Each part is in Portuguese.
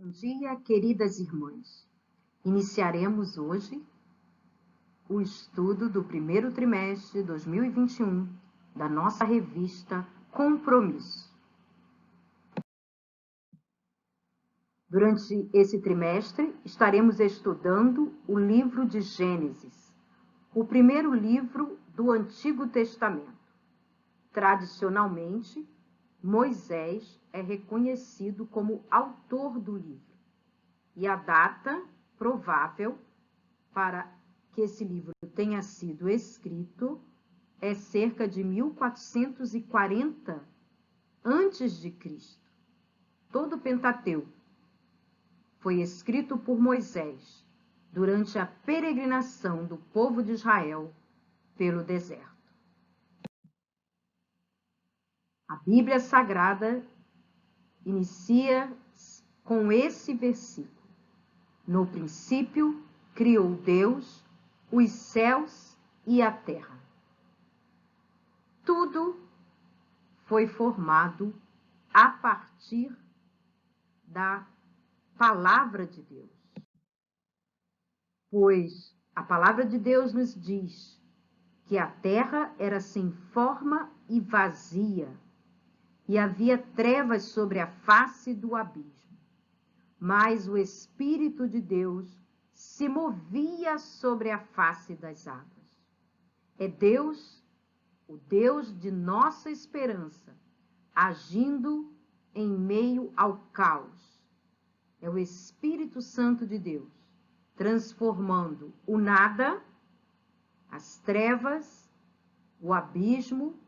Bom dia, queridas irmãs. Iniciaremos hoje o estudo do primeiro trimestre de 2021 da nossa revista Compromisso. Durante esse trimestre, estaremos estudando o livro de Gênesis, o primeiro livro do Antigo Testamento. Tradicionalmente, Moisés é reconhecido como autor do livro, e a data provável para que esse livro tenha sido escrito é cerca de 1440 a.C. Todo o Pentateuco foi escrito por Moisés durante a peregrinação do povo de Israel pelo deserto. A Bíblia Sagrada inicia com esse versículo: No princípio criou Deus os céus e a terra. Tudo foi formado a partir da palavra de Deus. Pois a palavra de Deus nos diz que a terra era sem forma e vazia, e havia trevas sobre a face do abismo. Mas o Espírito de Deus se movia sobre a face das águas. É Deus, o Deus de nossa esperança, agindo em meio ao caos. É o Espírito Santo de Deus, transformando o nada, as trevas, o abismo,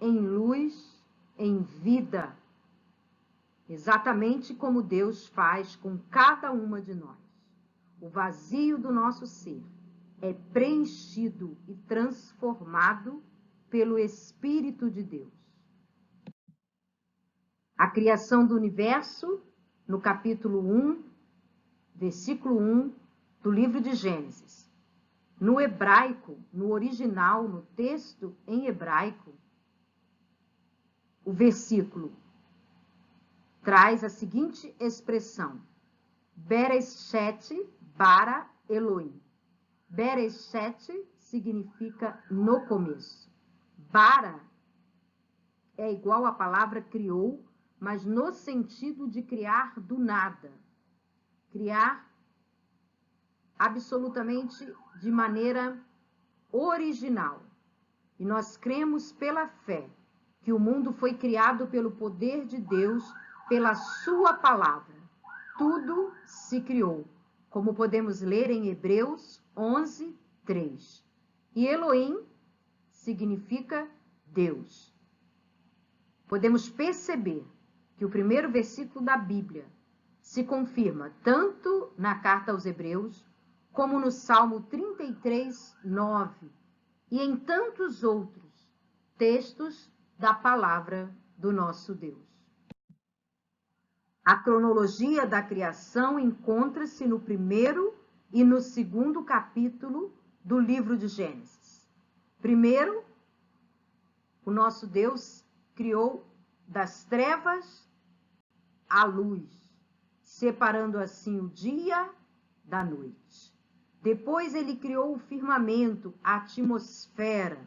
em luz, em vida, exatamente como Deus faz com cada uma de nós. O vazio do nosso ser é preenchido e transformado pelo Espírito de Deus. A criação do universo, no capítulo 1, versículo 1 do livro de Gênesis. No hebraico, no original, no texto em hebraico, o versículo traz a seguinte expressão: Bereshit bara Elohim. Bereshit significa no começo. Bara é igual à palavra criou, mas no sentido de criar do nada. Criar absolutamente de maneira original. E nós cremos pela fé que o mundo foi criado pelo poder de Deus, pela sua palavra. Tudo se criou, como podemos ler em Hebreus 11, 3. E Elohim significa Deus. Podemos perceber que o primeiro versículo da Bíblia se confirma tanto na carta aos Hebreus, como no Salmo 33, 9, e em tantos outros textos da palavra do nosso Deus. A cronologia da criação encontra-se no primeiro e no segundo capítulo do livro de Gênesis. Primeiro, o nosso Deus criou das trevas a luz, separando assim o dia da noite. Depois ele criou o firmamento, a atmosfera.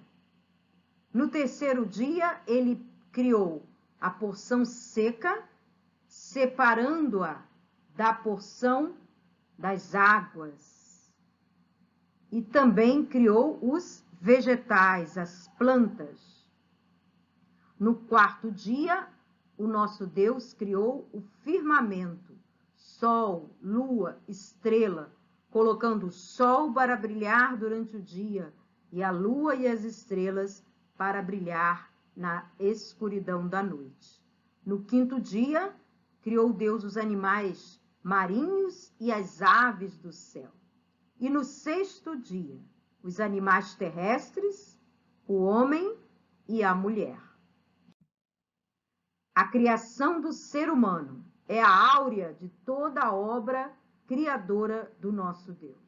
No terceiro dia, ele criou a porção seca, separando-a da porção das águas. E também criou os vegetais, as plantas. No quarto dia, o nosso Deus criou o firmamento, sol, lua, estrela, colocando o sol para brilhar durante o dia e a lua e as estrelas para brilhar na escuridão da noite. No quinto dia, criou Deus os animais marinhos e as aves do céu. E no sexto dia, os animais terrestres, o homem e a mulher. A criação do ser humano é a áurea de toda a obra criadora do nosso Deus.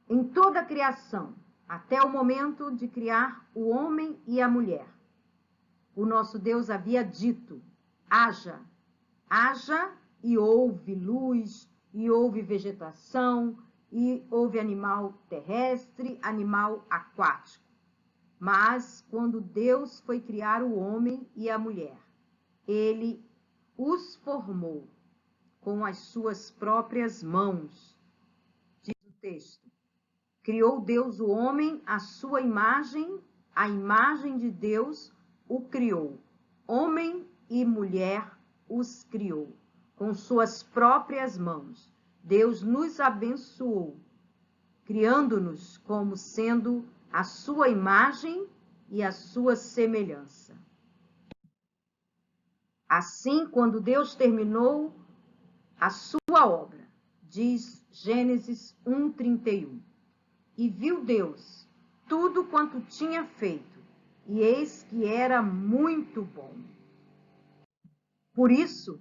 Em toda a criação, até o momento de criar o homem e a mulher, o nosso Deus havia dito: haja, haja e houve luz, e houve vegetação, e houve animal terrestre, animal aquático. Mas quando Deus foi criar o homem e a mulher, ele os formou com as suas próprias mãos. Diz o texto: criou Deus o homem à sua imagem, a imagem de Deus o criou. Homem e mulher os criou com suas próprias mãos. Deus nos abençoou, criando-nos como sendo a sua imagem e a sua semelhança. Assim, quando Deus terminou a sua obra, diz Gênesis 1:31, e viu Deus tudo quanto tinha feito, e eis que era muito bom. Por isso,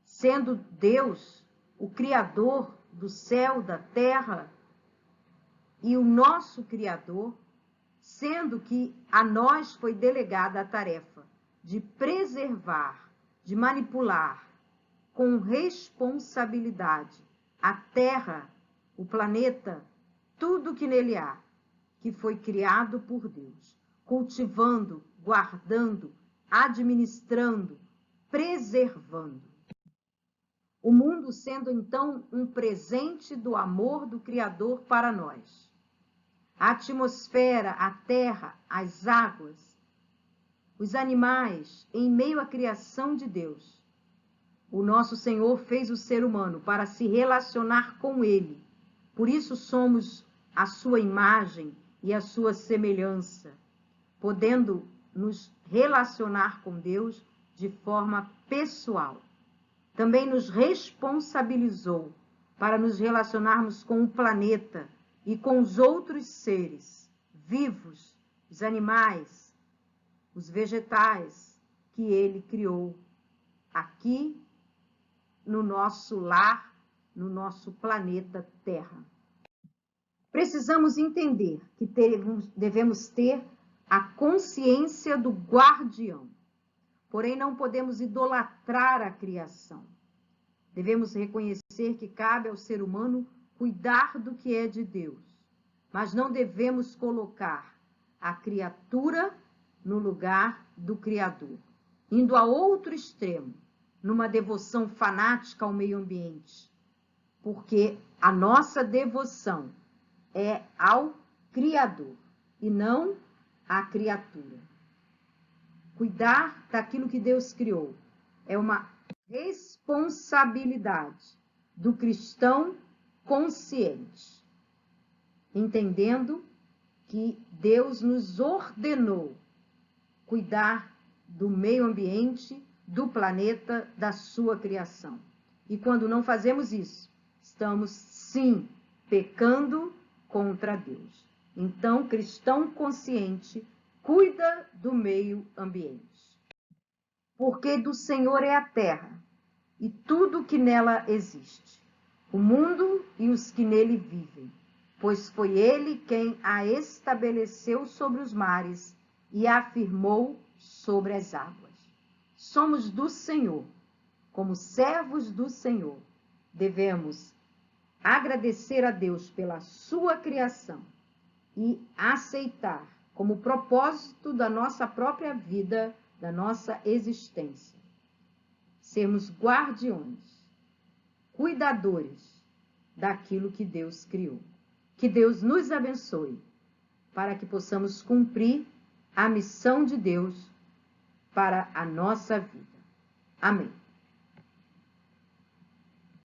sendo Deus o Criador do céu, da terra, e o nosso Criador, sendo que a nós foi delegada a tarefa de preservar, de manipular com responsabilidade a terra, o planeta, tudo que nele há, que foi criado por Deus, cultivando, guardando, administrando, preservando. O mundo sendo então um presente do amor do Criador para nós. A atmosfera, a terra, as águas, os animais, em meio à criação de Deus. O nosso Senhor fez o ser humano para se relacionar com Ele. Por isso somos a sua imagem e a sua semelhança, podendo nos relacionar com Deus de forma pessoal. Também nos responsabilizou para nos relacionarmos com o planeta e com os outros seres vivos, os animais, os vegetais que Ele criou aqui no nosso lar, no nosso planeta Terra. Precisamos entender que devemos ter a consciência do guardião. Porém, não podemos idolatrar a criação. Devemos reconhecer que cabe ao ser humano cuidar do que é de Deus, mas não devemos colocar a criatura no lugar do Criador, indo a outro extremo, numa devoção fanática ao meio ambiente, porque a nossa devoção é ao Criador e não à criatura. Cuidar daquilo que Deus criou é uma responsabilidade do cristão consciente, entendendo que Deus nos ordenou cuidar do meio ambiente, do planeta, da sua criação. E quando não fazemos isso, estamos, sim, pecando contra Deus. Então, cristão consciente cuida do meio ambiente. Porque do Senhor é a terra e tudo que nela existe, o mundo e os que nele vivem, pois foi ele quem a estabeleceu sobre os mares e a afirmou sobre as águas. Somos do Senhor, como servos do Senhor, devemos agradecer a Deus pela sua criação e aceitar como propósito da nossa própria vida, da nossa existência. Sermos guardiões, cuidadores daquilo que Deus criou. Que Deus nos abençoe para que possamos cumprir a missão de Deus para a nossa vida. Amém.